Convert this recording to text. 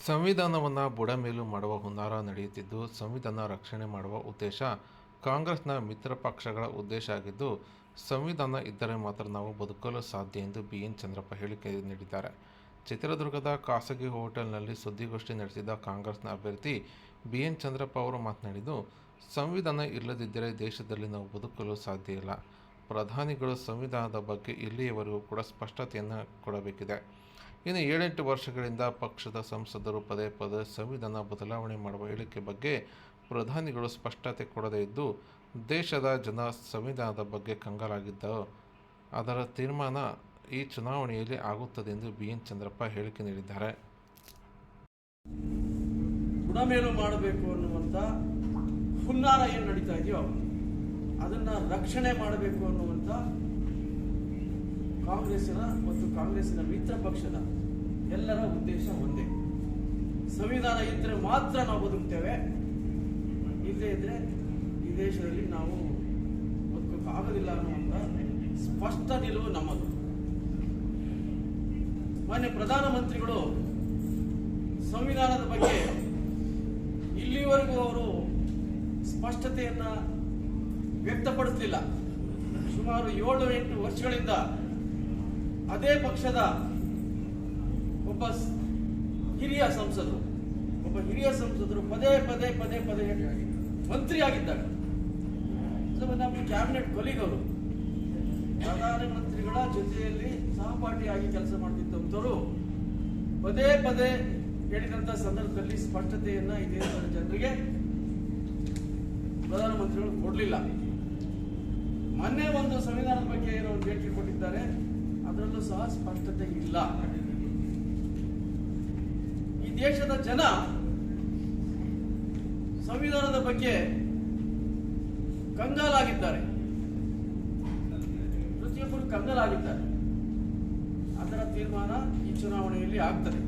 ಸಂವಿಧಾನವನ್ನು ಬುಡಮೇಲು ಮಾಡುವ ಹುನ್ನಾರ ನಡೆಯುತ್ತಿದ್ದು, ಸಂವಿಧಾನ ರಕ್ಷಣೆ ಮಾಡುವ ಉದ್ದೇಶ ಕಾಂಗ್ರೆಸ್ನ ಮಿತ್ರ ಪಕ್ಷಗಳ ಉದ್ದೇಶ ಆಗಿದ್ದು, ಸಂವಿಧಾನ ಇದ್ದರೆ ಮಾತ್ರ ನಾವು ಬದುಕಲು ಸಾಧ್ಯ ಎಂದು ಬಿಎನ್ ಚಂದ್ರಪ್ಪ ಹೇಳಿಕೆ ನೀಡಿದ್ದಾರೆ. ಚಿತ್ರದುರ್ಗದ ಖಾಸಗಿ ಹೋಟೆಲ್ನಲ್ಲಿ ಸುದ್ದಿಗೋಷ್ಠಿ ನಡೆಸಿದ ಕಾಂಗ್ರೆಸ್ನ ಅಭ್ಯರ್ಥಿ ಬಿಎನ್ ಚಂದ್ರಪ್ಪ ಅವರು ಮಾತನಾಡಿದ್ದು, ಸಂವಿಧಾನ ಇಲ್ಲದಿದ್ದರೆ ದೇಶದಲ್ಲಿ ನಾವು ಬದುಕಲು ಸಾಧ್ಯ ಇಲ್ಲ. ಪ್ರಧಾನಿಗಳು ಸಂವಿಧಾನದ ಬಗ್ಗೆ ಇಲ್ಲಿಯವರೆಗೂ ಕೂಡ ಸ್ಪಷ್ಟತೆಯನ್ನು ಕೊಡಬೇಕಿದೆ. ಇನ್ನು 7-8 ವರ್ಷಗಳಿಂದ ಪಕ್ಷದ ಸಂಸದರು ಪದೇ ಪದೇ ಸಂವಿಧಾನ ಬದಲಾವಣೆ ಮಾಡುವ ಹೇಳಿಕೆ ಬಗ್ಗೆ ಪ್ರಧಾನಿಗಳು ಸ್ಪಷ್ಟತೆ ಕೊಡದೇ ಇದ್ದು, ದೇಶದ ಜನ ಸಂವಿಧಾನದ ಬಗ್ಗೆ ಕಂಗಾಲಾಗಿದ್ದು, ಅದರ ತೀರ್ಮಾನ ಈ ಚುನಾವಣೆಯಲ್ಲಿ ಆಗುತ್ತದೆ ಎಂದು ಬಿಎನ್ ಚಂದ್ರಪ್ಪ ಹೇಳಿಕೆ ನೀಡಿದ್ದಾರೆ. ಬುಡಮೇಲು ಮಾಡಬೇಕು ಅನ್ನುವಂಥ ಹುನ್ನಾರ ಏನು ನಡೀತಾ ಇದೆಯೋ ಅದನ್ನು ರಕ್ಷಣೆ ಮಾಡಬೇಕು ಅನ್ನುವಂಥ ಕಾಂಗ್ರೆಸ್ಸಿನ ಮತ್ತು ಕಾಂಗ್ರೆಸ್ಸಿನ ಮಿತ್ರ ಪಕ್ಷದ ಎಲ್ಲರ ಉದ್ದೇಶ ಒಂದೇ. ಸಂವಿಧಾನ ಇದ್ದರೆ ಮಾತ್ರ ನಾವು ಬದುಕ್ತೇವೆ, ಇಲ್ಲದೇ ಇದ್ರೆ ಈ ದೇಶದಲ್ಲಿ ನಾವು ಬದುಕೋಕ್ಕಾಗೋದಿಲ್ಲ ಅನ್ನುವಂಥ ಸ್ಪಷ್ಟ ನಿಲುವು ನಮ್ಮದು. ಮಾನ್ಯ ಪ್ರಧಾನಮಂತ್ರಿಗಳು ಸಂವಿಧಾನದ ಬಗ್ಗೆ ಇಲ್ಲಿವರೆಗೂ ಅವರು ಸ್ಪಷ್ಟತೆಯನ್ನ ವ್ಯಕ್ತಪಡಿಸಲಿಲ್ಲ. ಸುಮಾರು 7-8 ವರ್ಷಗಳಿಂದ ಅದೇ ಪಕ್ಷದ ಒಬ್ಬ ಹಿರಿಯ ಸಂಸದರು ಪದೇ ಪದೇ ಮಂತ್ರಿ ಆಗಿದ್ದಾರೆ. ನಮ್ಮ ಕ್ಯಾಬಿನೆಟ್ ಕೊಲೀಗ್ ಅವರು ಪ್ರಧಾನಮಂತ್ರಿಗಳ ಜೊತೆಯಲ್ಲಿ ಸಹಪಾಠಿಯಾಗಿ ಕೆಲಸ ಮಾಡ್ತಿದ್ದಂಥವರು ಪದೇ ಪದೇ ಹೇಳಿದಂಥ ಸಂದರ್ಭದಲ್ಲಿ ಸ್ಪಷ್ಟತೆಯನ್ನ ಈ ದೇಶದ ಜನರಿಗೆ ಪ್ರಧಾನಮಂತ್ರಿಗಳು ಕೊಡಲಿಲ್ಲ. ಮೊನ್ನೆ ಒಂದು ಸಂವಿಧಾನದ ಬಗ್ಗೆ ಏನೋ ಒಂದು ಹೇಳಿಕೆ ಕೊಟ್ಟಿದ್ದಾರೆ, ಅದರಲ್ಲೂ ಸಹ ಸ್ಪಷ್ಟತೆ ಇಲ್ಲ. ಈ ದೇಶದ ಜನ ಸಂವಿಧಾನದ ಬಗ್ಗೆ ಕಂಗಾಲಾಗಿದ್ದಾರೆ, ಪ್ರತಿಯೊಬ್ಬರು ಕಂಗಾಲಾಗಿದ್ದಾರೆ. ಅದರ ತೀರ್ಮಾನ ಈ ಚುನಾವಣೆಯಲ್ಲಿ ಆಗ್ತದೆ.